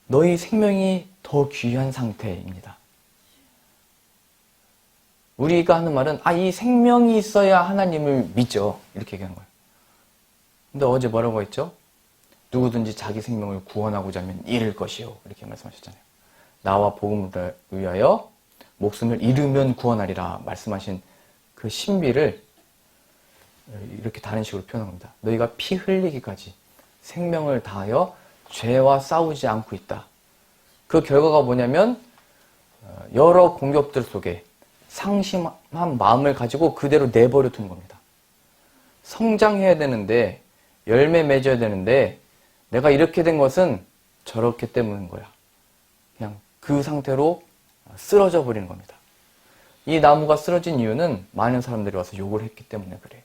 너희 생명이 더 귀한 상태입니다. 우리가 하는 말은 이 생명이 있어야 하나님을 믿죠. 이렇게 얘기하는 거예요. 근데 어제 뭐라고 했죠? 누구든지 자기 생명을 구원하고자 하면 잃을 것이요. 이렇게 말씀하셨잖아요. 나와 복음을 위하여 목숨을 잃으면 구원하리라 말씀하신 그 신비를 이렇게 다른 식으로 표현합니다. 너희가 피 흘리기까지 생명을 다하여 죄와 싸우지 않고 있다. 그 결과가 뭐냐면 여러 공격들 속에 상심한 마음을 가지고 그대로 내버려 두는 겁니다. 성장해야 되는데 열매 맺어야 되는데 내가 이렇게 된 것은 저렇게 때문인 거야. 그냥 그 상태로 쓰러져 버리는 겁니다. 이 나무가 쓰러진 이유는 많은 사람들이 와서 욕을 했기 때문에 그래.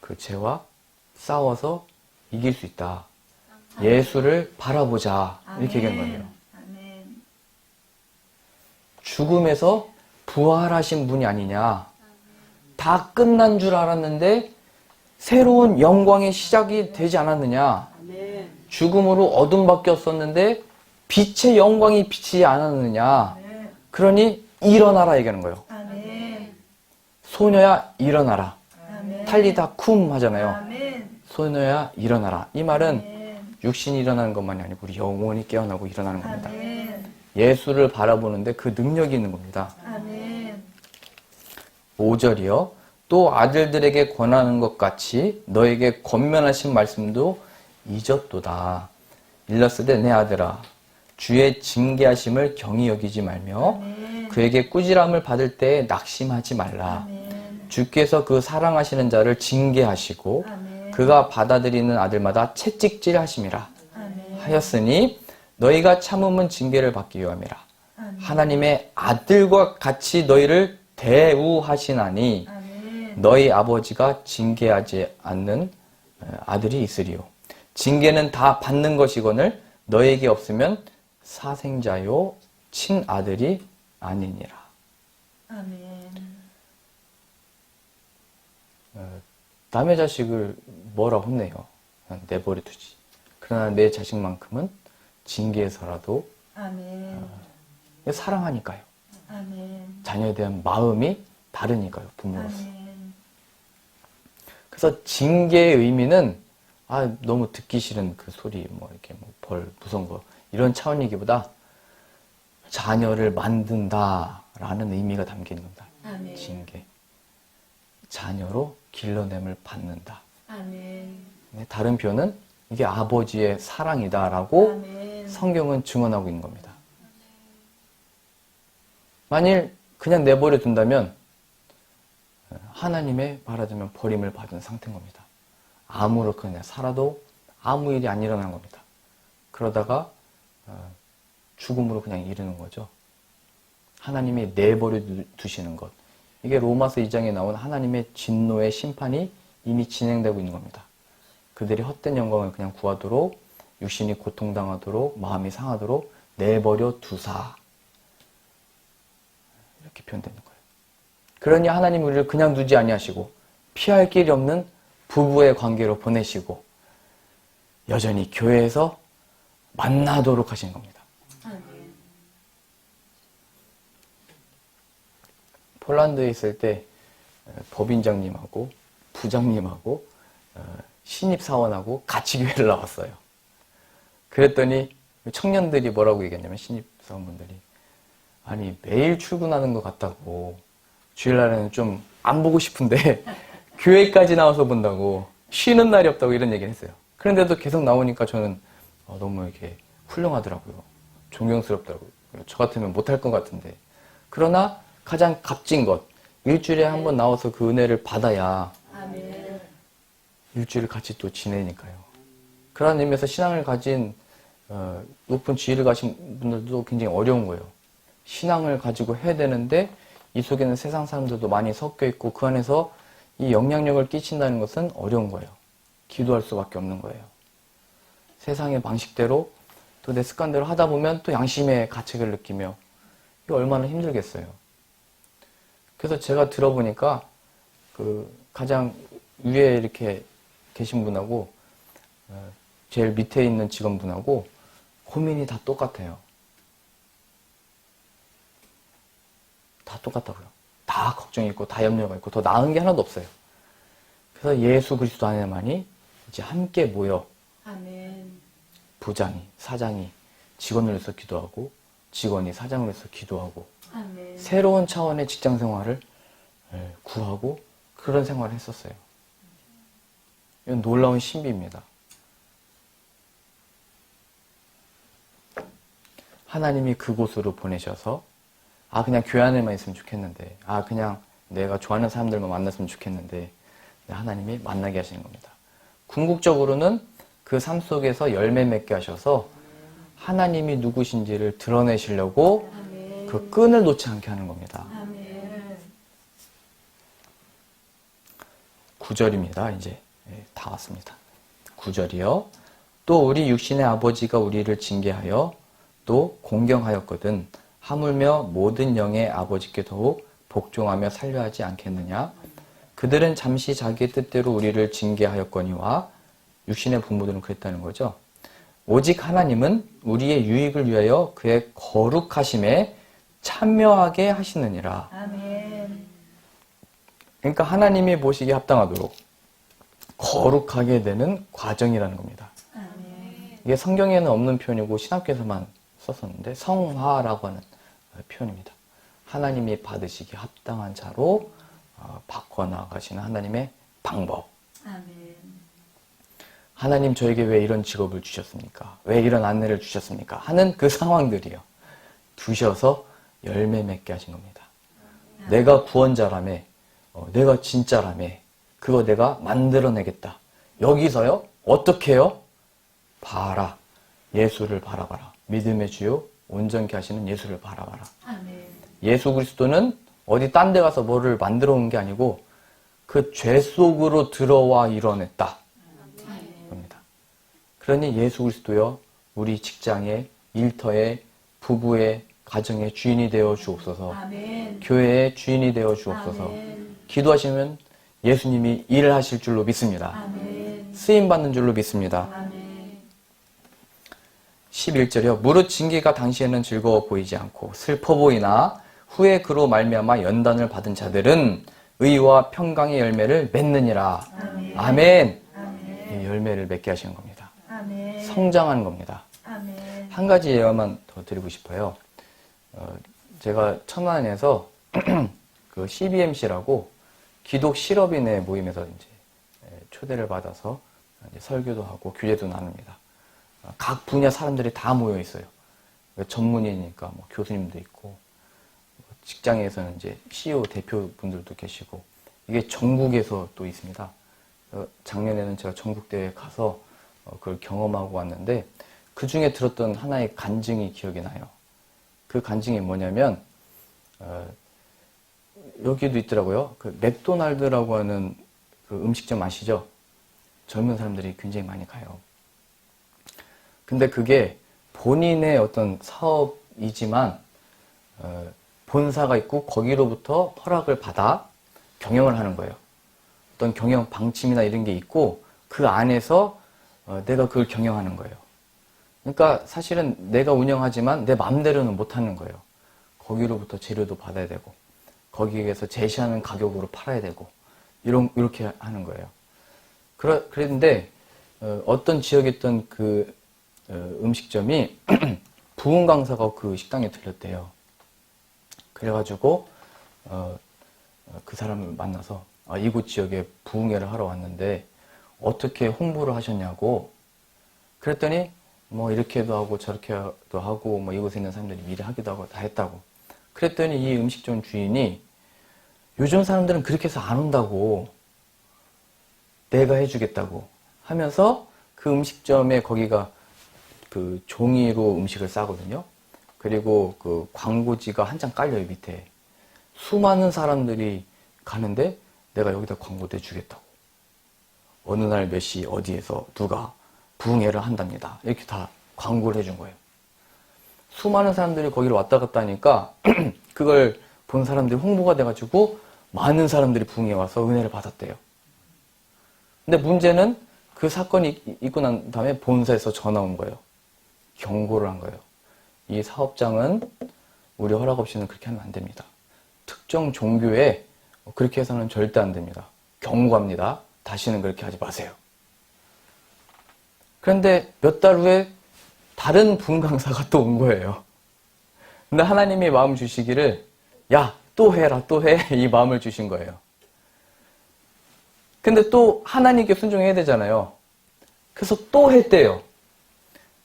그 죄와 싸워서 이길 수 있다. 예수를 바라보자. 이렇게 얘기한 거예요.
아멘.
죽음에서 부활하신 분이 아니냐. 다 끝난 줄 알았는데 새로운 영광의 시작이 되지 않았느냐.
아멘.
죽음으로 어둠밖에 없었는데 빛의 영광이 비치지 않았느냐.
아멘.
그러니 일어나라 얘기하는 거예요.
아멘.
소녀야 일어나라.
아멘.
탈리다 쿰 하잖아요.
아멘.
소녀야 일어나라. 이 말은
아멘.
육신이 일어나는 것만이 아니고 우리 영혼이 깨어나고 일어나는 겁니다.
아멘.
예수를 바라보는데 그 능력이 있는 겁니다.
아멘.
5절이요. 또 아들들에게 권하는 것 같이 너에게 권면하신 말씀도 잊었도다. 일렀으되 내 아들아 주의 징계하심을 경히 여기지 말며
아멘.
그에게 꾸지람을 받을 때에 낙심하지 말라.
아멘.
주께서 그 사랑하시는 자를 징계하시고
아멘.
그가 받아들이는 아들마다 채찍질 하심이라
아멘.
하였으니 너희가 참음은 징계를 받기 위함이라.
아멘.
하나님의 아들과 같이 너희를 대우하시나니
아멘.
너희 아버지가 징계하지 않는 아들이 있으리요. 징계는 다 받는 것이거늘 너에게 없으면 사생자요 친아들이 아니니라.
아멘.
남의 자식을 뭐라 혼내요. 그냥 내버려 두지. 그러나 내 자식만큼은 징계해서라도
아멘.
사랑하니까요.
아멘.
자녀에 대한 마음이 다르니까요. 부모로서.
아멘.
그래서 징계의 의미는 너무 듣기 싫은 그 소리, 이렇게 벌, 무서운 거 이런 차원이기보다 자녀를 만든다라는 의미가 담긴 겁니다.
아멘.
징계. 자녀로 길러냄을 받는다.
아멘.
다른 표현은 이게 아버지의 사랑이다라고
아멘.
성경은 증언하고 있는 겁니다. 만일 그냥 내버려 둔다면 하나님의 말하자면 버림을 받은 상태인 겁니다. 아무렇거나 살아도 아무 일이 안 일어난 겁니다. 그러다가 죽음으로 그냥 이르는 거죠. 하나님이 내버려 두시는 것. 이게 로마서 2장에 나온 하나님의 진노의 심판이 이미 진행되고 있는 겁니다. 그들이 헛된 영광을 그냥 구하도록 육신이 고통당하도록 마음이 상하도록 내버려 두사. 이렇게 표현되는 거예요. 그러니 하나님 우리를 그냥 두지 아니하시고 피할 길이 없는 부부의 관계로 보내시고 여전히 교회에서 만나도록 하신 겁니다.
아멘.
폴란드에 있을 때 법인장님하고 부장님하고 신입사원하고 같이 교회를 나왔어요. 그랬더니 청년들이 뭐라고 얘기했냐면 신입사원분들이 아니 매일 출근하는 것 같다고 주일날에는 좀 안 보고 싶은데 교회까지 나와서 본다고 쉬는 날이 없다고 이런 얘기를 했어요. 그런데도 계속 나오니까 저는 너무 이렇게 훌륭하더라고요. 존경스럽더라고요. 저 같으면 못할 것 같은데. 그러나 가장 값진 것, 일주일에 한 번 나와서 그 은혜를 받아야
아멘.
일주일을 같이 또 지내니까요. 그런 의미에서 신앙을 가진 높은 지위를 가진 분들도 굉장히 어려운 거예요. 신앙을 가지고 해야 되는데 이 속에는 세상 사람들도 많이 섞여 있고 그 안에서 이 영향력을 끼친다는 것은 어려운 거예요. 기도할 수밖에 없는 거예요. 세상의 방식대로 또 내 습관대로 하다 보면 또 양심의 가책을 느끼며 이거 얼마나 힘들겠어요. 그래서 제가 들어보니까 그 가장 위에 이렇게 계신 분하고 제일 밑에 있는 직원분하고 고민이 다 똑같아요. 다 똑같다고요. 다 걱정이 있고 다 염려가 있고 더 나은 게 하나도 없어요. 그래서 예수 그리스도 안에만이 이제 함께 모여
아멘.
부장이, 사장이 직원을 위해서 기도하고 직원이 사장을 위해서 기도하고
아멘.
새로운 차원의 직장 생활을 구하고 그런 생활을 했었어요. 이건 놀라운 신비입니다. 하나님이 그곳으로 보내셔서 그냥 교회 안에만 있으면 좋겠는데 그냥 내가 좋아하는 사람들만 만났으면 좋겠는데 하나님이 만나게 하시는 겁니다. 궁극적으로는 그 삶 속에서 열매 맺게 하셔서 하나님이 누구신지를 드러내시려고
아멘.
그 끈을 놓지 않게 하는 겁니다.
아멘.
9절입니다. 이제 다 왔습니다. 9절이요. 또 우리 육신의 아버지가 우리를 징계하여 또 공경하였거든 하물며 모든 영의 아버지께 더욱 복종하며 살려 하지 않겠느냐. 그들은 잠시 자기의 뜻대로 우리를 징계하였거니와 육신의 부모들은 그랬다는 거죠. 오직 하나님은 우리의 유익을 위하여 그의 거룩하심에 참여하게 하시느니라.
아멘.
그러니까 하나님이 보시기에 합당하도록 거룩하게 되는 과정이라는 겁니다.
아멘.
이게 성경에는 없는 표현이고 신학교에서만 썼었는데 성화라고 하는 표현입니다. 하나님이 받으시기에 합당한 자로 바꿔나가시는 하나님의 방법.
아멘.
하나님 저에게 왜 이런 직업을 주셨습니까? 왜 이런 안내를 주셨습니까? 하는 그 상황들이요. 두셔서 열매 맺게 하신 겁니다. 내가 구원자라며, 내가 진짜라며, 그거 내가 만들어내겠다. 여기서요? 어떻게 해요? 봐라. 예수를 바라봐라. 믿음의 주요 온전케 하시는 예수를 바라봐라.
아멘.
예수 그리스도는 어디 딴 데 가서 뭐를 만들어 온 게 아니고 그 죄 속으로 들어와 이뤄냈다. 겁니다. 그러니 예수 그리스도여 우리 직장의 일터의 부부의 가정의 주인이 되어 주옵소서.
아멘.
교회의 주인이 되어 주옵소서.
아멘.
기도하시면 예수님이 일을 하실 줄로 믿습니다.
아멘.
쓰임 받는 줄로 믿습니다.
아멘.
11절이요. 무릇 징계가 당시에는 즐거워 보이지 않고 슬퍼 보이나 후에 그로 말미암아 연단을 받은 자들은 의와 평강의 열매를 맺느니라.
아멘.
아멘.
아멘.
이 열매를 맺게 하시는 겁니다.
아멘.
성장하는 겁니다.
아멘.
한 가지 예화만 더 드리고 싶어요. 제가 천안에서 그 CBMC라고 기독 실업인의 모임에서 이제 초대를 받아서 이제 설교도 하고 교제도 나눕니다. 각 분야 사람들이 다 모여 있어요. 전문의니까 뭐 교수님도 있고 직장에서는 이제 CEO 대표분들도 계시고 이게 전국에서 또 있습니다. 작년에는 제가 전국대회에 가서 그걸 경험하고 왔는데 그 중에 들었던 하나의 간증이 기억이 나요. 그 간증이 뭐냐면 여기도 있더라고요. 그 맥도날드라고 하는 그 음식점 아시죠? 젊은 사람들이 굉장히 많이 가요. 근데 그게 본인의 어떤 사업이지만 본사가 있고 거기로부터 허락을 받아 경영을 하는 거예요. 어떤 경영 방침이나 이런 게 있고 그 안에서 내가 그걸 경영하는 거예요. 그러니까 사실은 내가 운영하지만 내 마음대로는 못하는 거예요. 거기로부터 재료도 받아야 되고 거기에서 제시하는 가격으로 팔아야 되고 이렇게 하는 거예요. 그런데 어떤 지역에 있던 그 음식점이 부흥 강사가 그 식당에 들렸대요. 그래가지고 그 사람을 만나서 이곳 지역에 부흥회를 하러 왔는데 어떻게 홍보를 하셨냐고. 그랬더니 뭐 이렇게도 하고 저렇게도 하고 뭐 이곳에 있는 사람들이 미리 하기도 하고 다 했다고. 그랬더니 이 음식점 주인이 요즘 사람들은 그렇게 해서 안 온다고, 내가 해주겠다고 하면서 그 음식점에 거기가 그 종이로 음식을 싸거든요. 그리고 그 광고지가 한 장 깔려요, 밑에. 수많은 사람들이 가는데 내가 여기다 광고 내주겠다고. 어느 날 몇 시 어디에서 누가 부흥회를 한답니다. 이렇게 다 광고를 해준 거예요. 수많은 사람들이 거기로 왔다 갔다 하니까 그걸 본 사람들이 홍보가 돼가지고 많은 사람들이 부흥회에 와서 은혜를 받았대요. 근데 문제는 그 사건이 있고 난 다음에 본사에서 전화 온 거예요. 경고를 한 거예요. 이 사업장은 우리 허락 없이는 그렇게 하면 안 됩니다. 특정 종교에 그렇게 해서는 절대 안 됩니다. 경고합니다. 다시는 그렇게 하지 마세요. 그런데 몇 달 후에 다른 부흥 강사가 또 온 거예요. 근데 하나님이 마음 주시기를 야, 또 해라, 또 해. 이 마음을 주신 거예요. 근데 또 하나님께 순종해야 되잖아요. 그래서 또 했대요.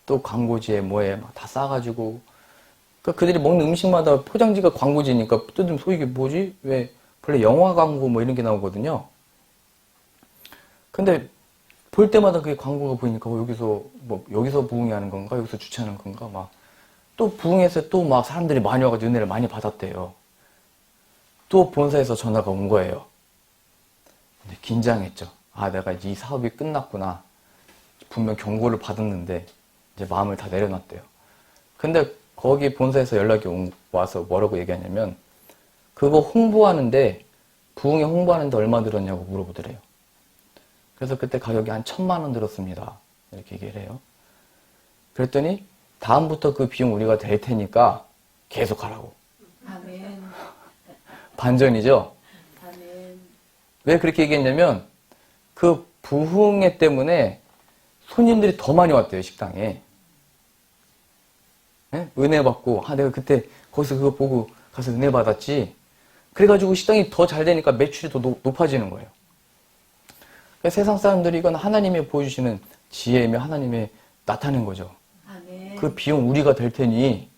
또 광고지에 뭐에 막 다 싸가지고. 그러니까 그들이 먹는 음식마다 포장지가 광고지니까 뜯으면 이게 뭐지? 왜 원래 영화 광고 뭐 이런 게 나오거든요. 근데 볼 때마다 그게 광고가 보이니까 여기서 부흥회 하는 건가? 여기서 주최하는 건가? 막 또 부흥회에서 또 막 사람들이 많이 와가지고 은혜를 많이 받았대요. 또 본사에서 전화가 온 거예요. 근데 긴장했죠. 내가 이제 이 사업이 끝났구나. 분명 경고를 받았는데 이제 마음을 다 내려놨대요. 근데 거기 본사에서 연락이 와서 뭐라고 얘기하냐면 그거 홍보하는데 부흥회 홍보하는데 얼마 들었냐고 물어보더래요. 그래서 그때 가격이 한 1,000만 원 들었습니다. 이렇게 얘기를 해요. 그랬더니 다음부터 그 비용 우리가 댈 테니까 계속 하라고.
아멘.
반전이죠?
아멘.
왜 그렇게 얘기했냐면 그 부흥회 때문에 손님들이 더 많이 왔대요, 식당에. 예? 은혜 받고, 내가 그때 거기서 그거 보고 가서 은혜 받았지. 그래가지고 식당이 더 잘 되니까 매출이 더 높아지는 거예요. 그러니까 세상 사람들이 이건 하나님이 보여주시는 지혜이며 하나님의 나타낸 거죠.
아멘.
그 비용 우리가 될 테니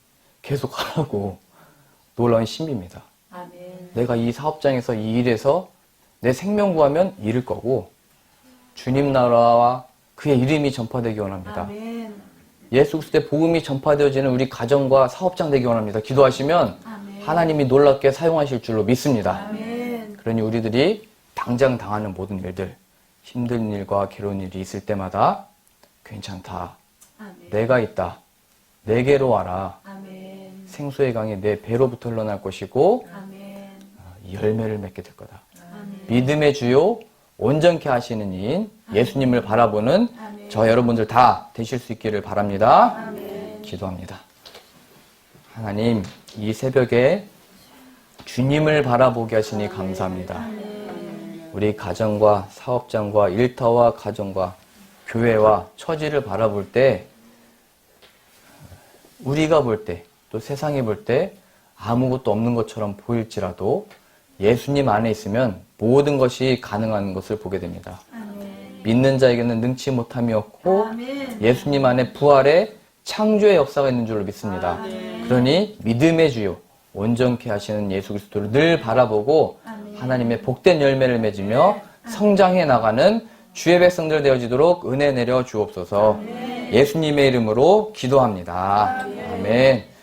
계속 하라고. 놀라운 신비입니다.
아멘.
내가 이 사업장에서 이 일에서 내 생명 구하면 잃을 거고 주님 나라와 그의 이름이 전파되기 원합니다.
아멘.
예수 그리스도의 복음이 전파되어지는 우리 가정과 사업장 되기 원합니다. 기도하시면
아멘.
하나님이 놀랍게 사용하실 줄로 믿습니다.
아멘.
그러니 우리들이 당장 당하는 모든 일들, 힘든 일과 괴로운 일이 있을 때마다 괜찮다.
아멘.
내가 있다. 내게로 와라.
아멘.
생수의 강이 내 배로부터 흘러날 것이고
아멘.
열매를 맺게 될 거다.
아멘.
믿음의 주요 온전케 하시는 이인 예수님을 바라보는
아멘.
저 여러분들 다 되실 수 있기를 바랍니다.
아멘.
기도합니다. 하나님, 이 새벽에 주님을 바라보게 하시니 감사합니다. 우리 가정과 사업장과 일터와 가정과 교회와 처지를 바라볼 때 우리가 볼 때 또 세상이 볼 때 아무것도 없는 것처럼 보일지라도 예수님 안에 있으면 모든 것이 가능한 것을 보게 됩니다.
아멘.
믿는 자에게는 능치 못함이 없고
아멘.
예수님 안에 부활의 창조의 역사가 있는 줄로 믿습니다.
아멘.
그러니 믿음의 주요 온전케 하시는 예수 그리스도를 늘 바라보고
아멘.
하나님의 복된 열매를 맺으며 성장해 나가는 주의 백성들 되어지도록 은혜 내려 주옵소서. 예수님의 이름으로 기도합니다. 아멘.